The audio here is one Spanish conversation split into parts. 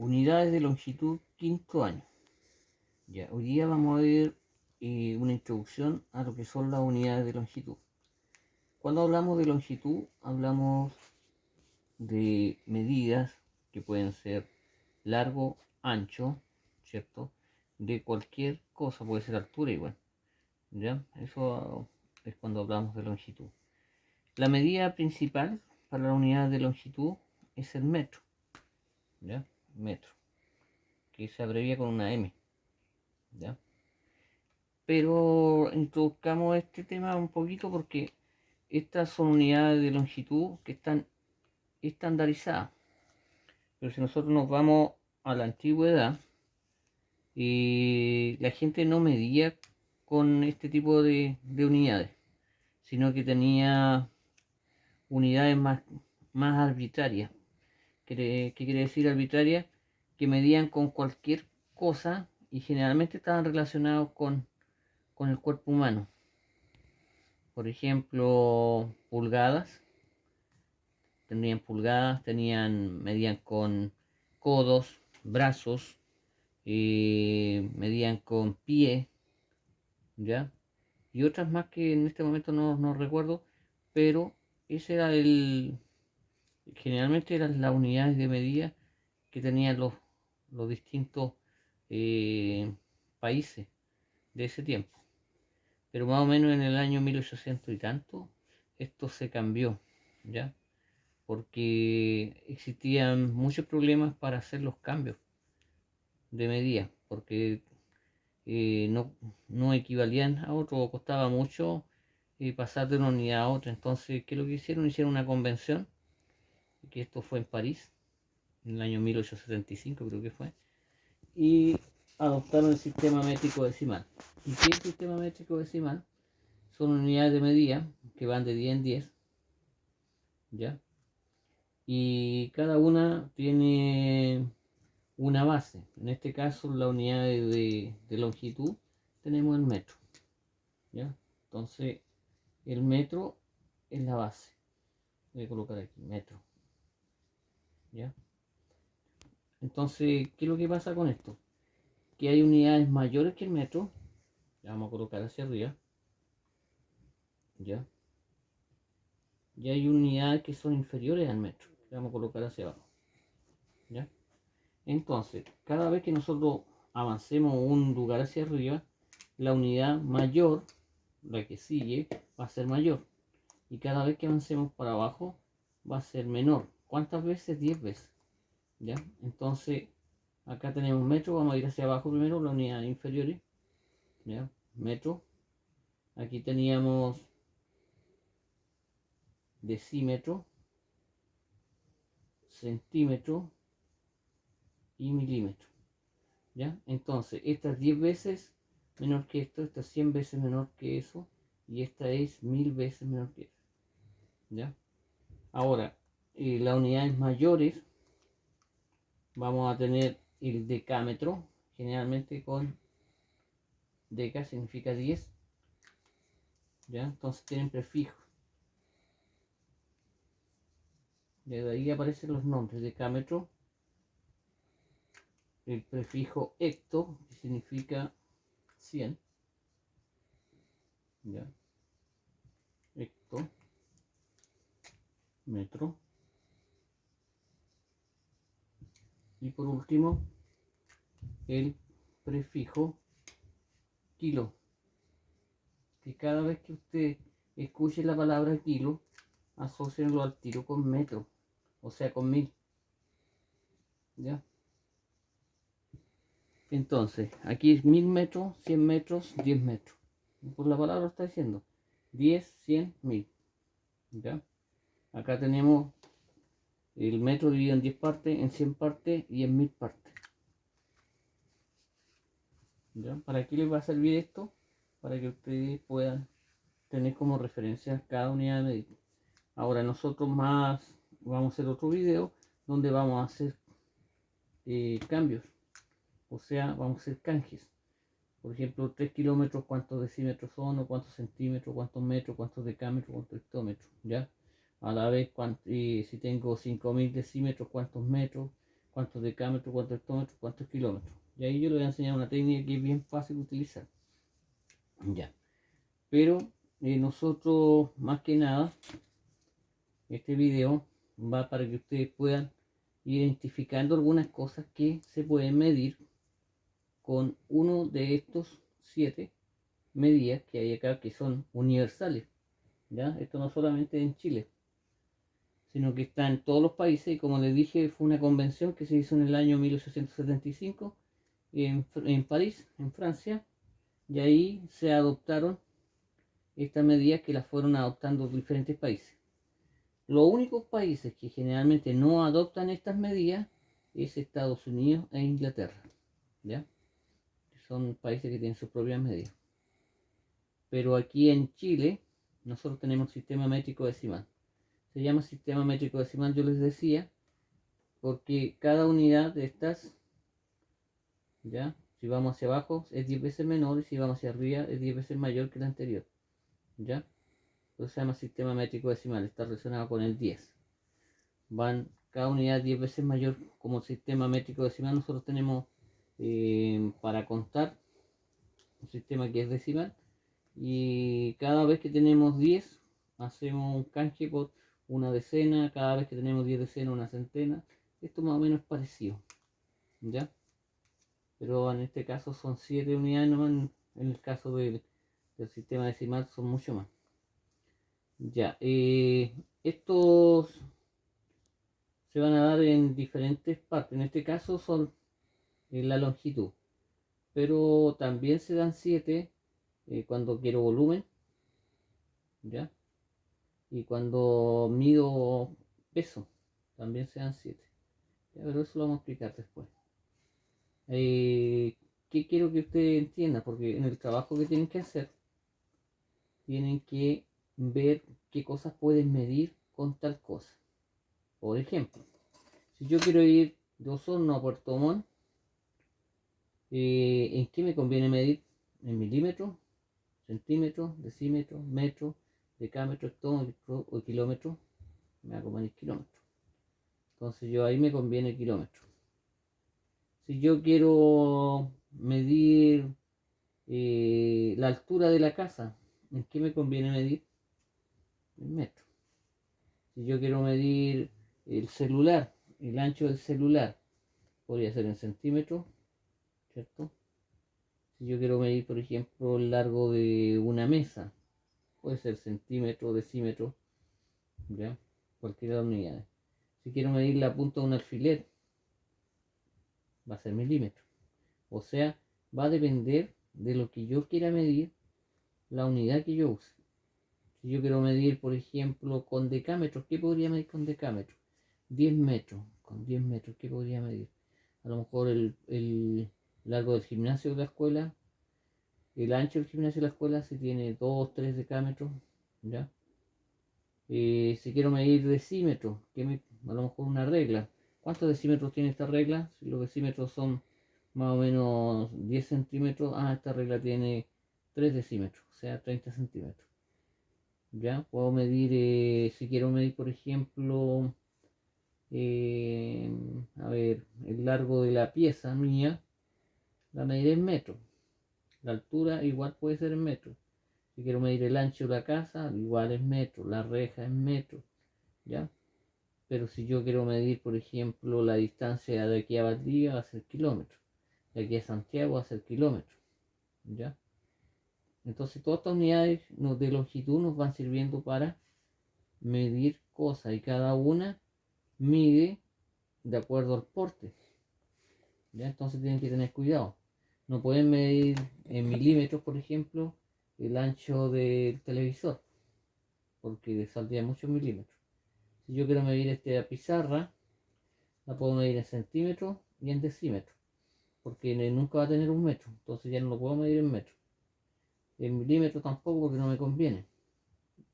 Unidades de longitud, quinto año. Ya, hoy día vamos a ver una introducción a lo que son las unidades de longitud. Cuando hablamos de longitud, hablamos de medidas que pueden ser largo, ancho, ¿cierto? De cualquier cosa, puede ser altura igual. ¿Ya? Eso es cuando hablamos de longitud. La medida principal para la unidad de longitud es el metro. ¿Ya? Metro, que se abrevia con una M. ¿Ya? Pero introduzcamos este tema un poquito porque estas son unidades de longitud que están estandarizadas. Pero si nosotros nos vamos a la antigüedad, la gente no medía con este tipo de unidades, sino que tenía unidades más arbitrarias. ¿Qué quiere decir arbitraria? Que medían con cualquier cosa y generalmente estaban relacionados con el cuerpo humano. Por ejemplo, pulgadas, medían con codos, brazos, medían con pie, ¿ya? Y otras más que en este momento no recuerdo, pero ese era generalmente eran las unidades de medida que tenían los distintos países de ese tiempo. Pero más o menos en el año 1800 y tanto, esto se cambió, ¿ya? Porque existían muchos problemas para hacer los cambios de medida, porque no equivalían a otro, costaba mucho pasar de una unidad a otra. Entonces, ¿qué es lo que hicieron? Hicieron una convención, que esto fue en París, en el año 1875 creo que fue, y adoptaron el sistema métrico decimal. ¿Y qué es el sistema métrico decimal? Son unidades de medida que van de 10 en 10, ¿ya? Y cada una tiene una base. En este caso, la unidad de longitud tenemos el metro, ¿ya? Entonces, el metro es la base. Voy a colocar aquí, metro, ¿ya? Entonces, ¿qué es lo que pasa con esto? Que hay unidades mayores que el metro, ya vamos a colocar hacia arriba, ¿ya? Y hay unidades que son inferiores al metro, que vamos a colocar hacia abajo, ¿ya? Entonces, cada vez que nosotros avancemos un lugar hacia arriba, la unidad mayor, la que sigue, va a ser mayor. Y cada vez que avancemos para abajo, va a ser menor. ¿Cuántas veces? 10 veces. ¿Ya? Entonces, acá tenemos metro, vamos a ir hacia abajo primero, la unidad inferior. ¿Ya? Metro. Aquí teníamos decímetro, centímetro y milímetro. ¿Ya? Entonces, esta es 10 veces menor que esto, esta es 100 veces menor que eso, y esta es 1000 veces menor que eso. ¿Ya? Ahora, las unidades mayores, vamos a tener el decámetro, generalmente con deca significa 10, ¿ya? Entonces tienen prefijos. De ahí aparecen los nombres, decámetro, el prefijo hecto, que significa 100, ¿ya? Hecto, metro. Y por último, el prefijo kilo, que cada vez que usted escuche la palabra kilo, asocienlo al tiro con metro, o sea, con 1000, ¿ya? Entonces, aquí es 1000 metros, 100 metros, 10 metros. Por la palabra está diciendo 10, 100, 1000. ¿Ya? Acá tenemos el metro dividido en 10 partes, en 100 partes y en 1000 partes. ¿Ya? ¿Para qué les va a servir esto? Para que ustedes puedan tener como referencia cada unidad de medida. Ahora nosotros vamos a hacer otro video donde vamos a hacer cambios. O sea, vamos a hacer canjes. Por ejemplo, 3 kilómetros, cuántos decímetros son, o cuántos centímetros, cuántos metros, cuántos decámetros, cuántos hectómetros, ¿ya? A la vez, si tengo 5000 decímetros, cuántos metros, cuántos decámetros, cuántos hectómetros, cuántos kilómetros. Y ahí yo le voy a enseñar una técnica que es bien fácil de utilizar. Ya. Pero nosotros, más que nada, este video va para que ustedes puedan ir identificando algunas cosas que se pueden medir con uno de estos 7 medidas que hay acá, que son universales. ¿Ya? Esto no solamente en Chile, sino que está en todos los países, y como les dije, fue una convención que se hizo en el año 1875 en París, en Francia, y ahí se adoptaron estas medidas que las fueron adoptando diferentes países. Los únicos países que generalmente no adoptan estas medidas es Estados Unidos e Inglaterra, ¿ya? Son países que tienen sus propias medidas. Pero aquí en Chile, nosotros tenemos sistema métrico decimal. Se llama sistema métrico decimal, yo les decía, porque cada unidad de estas, ¿ya? Si vamos hacia abajo es 10 veces menor, y si vamos hacia arriba es 10 veces mayor que la anterior, ¿ya? Entonces se llama sistema métrico decimal, está relacionado con el 10. Van cada unidad 10 veces mayor como sistema métrico decimal. Nosotros tenemos para contar un sistema que es decimal, y cada vez que tenemos 10 hacemos un canje por una decena, cada vez que tenemos 10 decenas una centena. Esto más o menos es parecido, ¿ya? Pero en este caso son 7 unidades nomás, en el caso del sistema decimal son mucho más. Ya, estos se van a dar en diferentes partes. En este caso son en la longitud, pero también se dan 7 cuando quiero volumen, ¿ya? Y cuando mido peso, también se dan 7. Pero eso lo vamos a explicar después. ¿Qué quiero que ustedes entiendan? Porque en el trabajo que tienen que hacer, tienen que ver qué cosas pueden medir con tal cosa. Por ejemplo, si yo quiero ir de Osorno a Puerto Montt, ¿en qué me conviene medir? En milímetros, centímetros, decímetros, metros, decámetros, hectómetros o kilómetros. Me hago medir kilómetros. Entonces yo ahí me conviene kilómetros. Si yo quiero medir la altura de la casa, ¿en qué me conviene medir? En metros. Si yo quiero medir el celular, el ancho del celular, podría ser en centímetros, ¿cierto? Si yo quiero medir, por ejemplo, el largo de una mesa, puede ser centímetro, decímetro, ¿ya? Cualquiera de las unidades. Si quiero medir la punta de un alfiler, va a ser milímetro. O sea, va a depender de lo que yo quiera medir, la unidad que yo use. Si yo quiero medir, por ejemplo, con decámetros, ¿qué podría medir con decámetros? 10 metros. Con 10 metros, ¿qué podría medir? A lo mejor el largo del gimnasio de la escuela, el ancho del gimnasio de la escuela, si tiene 2, 3 decámetros, ¿ya? Si quiero medir decímetros, a lo mejor una regla. ¿Cuántos decímetros tiene esta regla? Si los decímetros son más o menos 10 centímetros, esta regla tiene 3 decímetros, o sea, 30 centímetros. Ya puedo medir, si quiero medir, por ejemplo, a ver, el largo de la pieza mía, la mediré en metros. La altura igual puede ser en metros. Si quiero medir el ancho de la casa, igual es metro. La reja es metro, ¿ya? Pero si yo quiero medir, por ejemplo, la distancia de aquí a Valdivia, va a ser kilómetros. De aquí a Santiago va a ser kilómetros, ¿ya? Entonces todas estas unidades de longitud nos van sirviendo para medir cosas, y cada una mide de acuerdo al porte, ¿ya? Entonces tienen que tener cuidado. No pueden medir en milímetros, por ejemplo, el ancho del televisor, porque saldría muchos milímetros. Si yo quiero medir esta pizarra, la puedo medir en centímetros y en decímetros, porque nunca va a tener un metro, entonces ya no lo puedo medir en metros. En milímetros tampoco, porque no me conviene,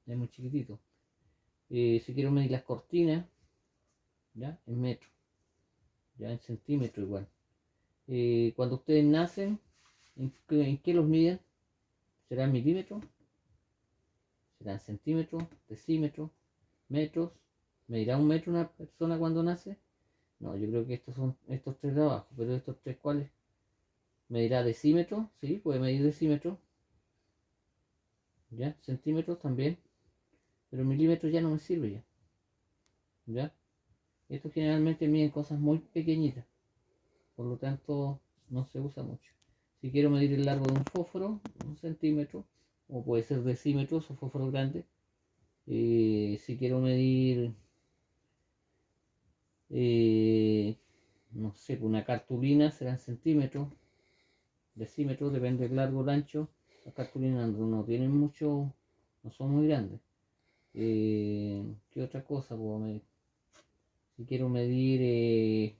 es muy chiquitito. Si quiero medir las cortinas, ya en metros, ya en centímetros igual. Cuando ustedes nacen, ¿en qué los miden? ¿Será en milímetros? ¿Será en centímetros? ¿Decímetros? ¿Metros? ¿Medirá un metro una persona cuando nace? No, yo creo que estos son estos tres de abajo, pero estos tres, ¿cuáles? Medirá decímetros, sí, puede medir decímetros, ya, centímetros también, pero milímetros ya no me sirve ya, ya. Estos generalmente miden cosas muy pequeñitas, por lo tanto no se usa mucho. Si quiero medir el largo de un fósforo, un centímetro, o puede ser decímetros o fósforos grandes. Si quiero medir, eh, no sé, una cartulina serán centímetros, decímetros, depende del largo o el ancho. Las cartulinas no tienen mucho, no son muy grandes. ¿Qué otra cosa puedo medir? Si quiero medir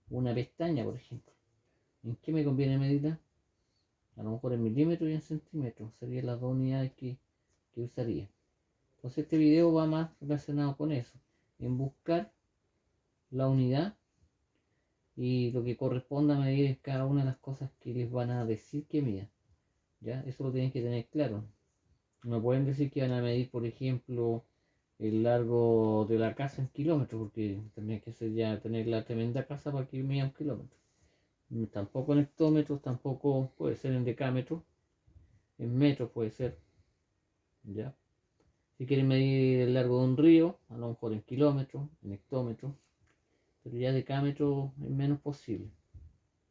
una pestaña, por ejemplo, ¿en qué me conviene medirla? A lo mejor en milímetros y en centímetros serían las dos unidades que usaría. Entonces este video va más relacionado con eso, en buscar la unidad y lo que corresponda a medir es cada una de las cosas que les van a decir que midan. ¿Ya? Eso lo tienen que tener claro. No pueden decir que van a medir, por ejemplo, el largo de la casa en kilómetros, porque tendría que ser ya tener la tremenda casa para que mida un kilómetro. Tampoco en hectómetros, tampoco puede ser en decámetros, en metros puede ser, ¿ya? Si quieren medir el largo de un río, a lo mejor en kilómetros, en hectómetros, pero ya decámetros es menos posible.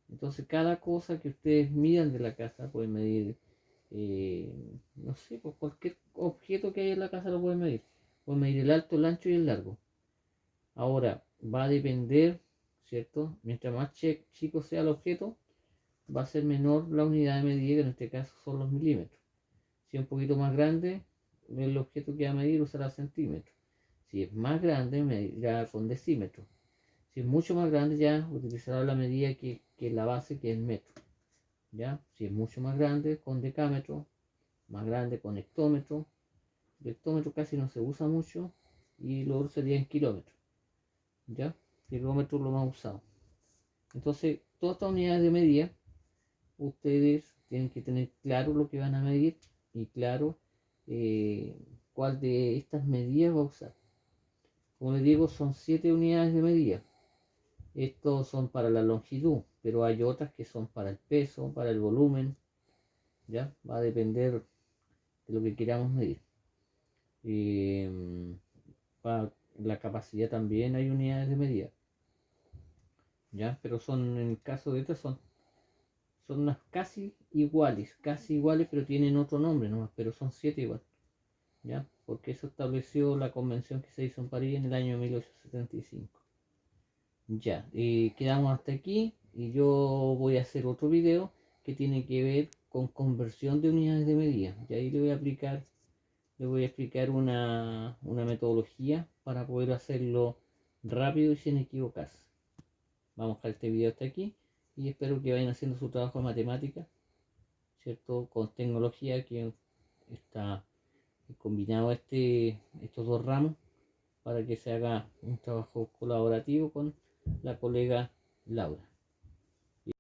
Entonces cada cosa que ustedes midan de la casa pueden medir, no sé, pues cualquier objeto que hay en la casa lo pueden medir. Pueden medir el alto, el ancho y el largo. Ahora, va a depender, ¿cierto? Mientras más chico sea el objeto, va a ser menor la unidad de medida, que en este caso son los milímetros. Si es un poquito más grande, el objeto que va a medir usará centímetros. Si es más grande, medirá con decímetros. Si es mucho más grande, ya utilizará la medida que la base, que es metro. ¿Ya? Si es mucho más grande, con decámetro, más grande con hectómetro. El hectómetro casi no se usa mucho y lo otro sería en kilómetros. ¿Ya? Kilómetro es lo más usado. Entonces, todas estas unidades de medida, ustedes tienen que tener claro lo que van a medir y claro eh, cuál de estas medidas va a usar. Como les digo, son 7 unidades de medida. Estos son para la longitud, pero hay otras que son para el peso, para el volumen, ¿ya? Va a depender de lo que queramos medir. Para la capacidad también hay unidades de medida, ¿ya? Pero son, en el caso de estas, son unas casi iguales, pero tienen otro nombre nomás, pero son 7 igual, ¿ya? Porque eso estableció la convención que se hizo en París en el año 1875. Ya, quedamos hasta aquí y yo voy a hacer otro video que tiene que ver con conversión de unidades de medida. Y ahí le voy a explicar una metodología para poder hacerlo rápido y sin equivocarse. Vamos a dejar este video hasta aquí y espero que vayan haciendo su trabajo de matemática, ¿cierto? Con tecnología, que está combinado estos dos ramos para que se haga un trabajo colaborativo con la colega Laura.